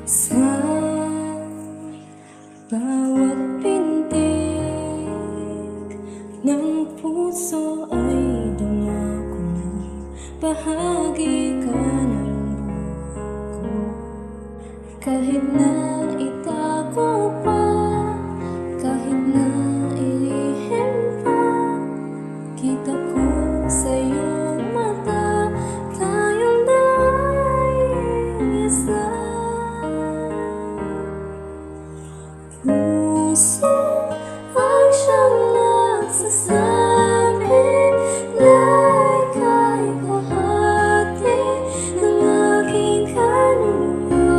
Sa bawat pintig ng puso ay dama ko na bahagi ka ng buko. Kahit na itago pa, kahit na ilihim pa, kita ko sa iyong mata, tayong nag-iisa. Puso ay siyang nagsasabi na ika'y kahati ng aking kaluluwa.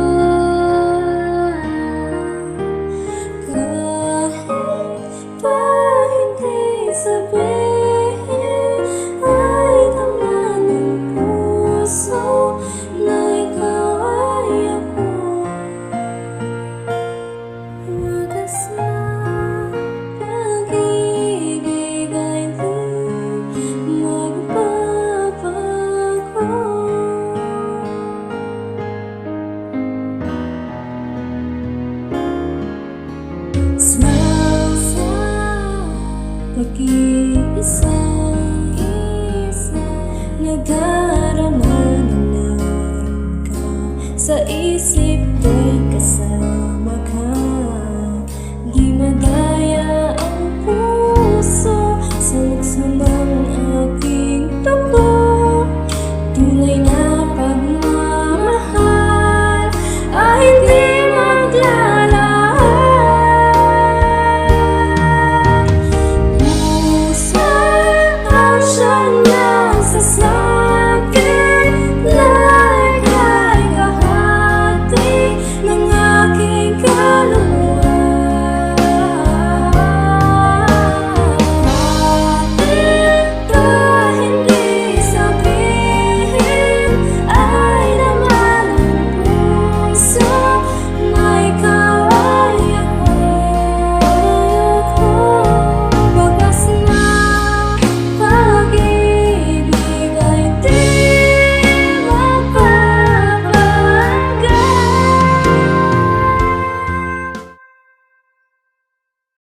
Kahit pa hindi sabihin, ay tama ng puso na ikaw ay ako. Wagas na pag-ibig ay di magbabago. Sa pag-iisa, nadarama na naroon ka sa isip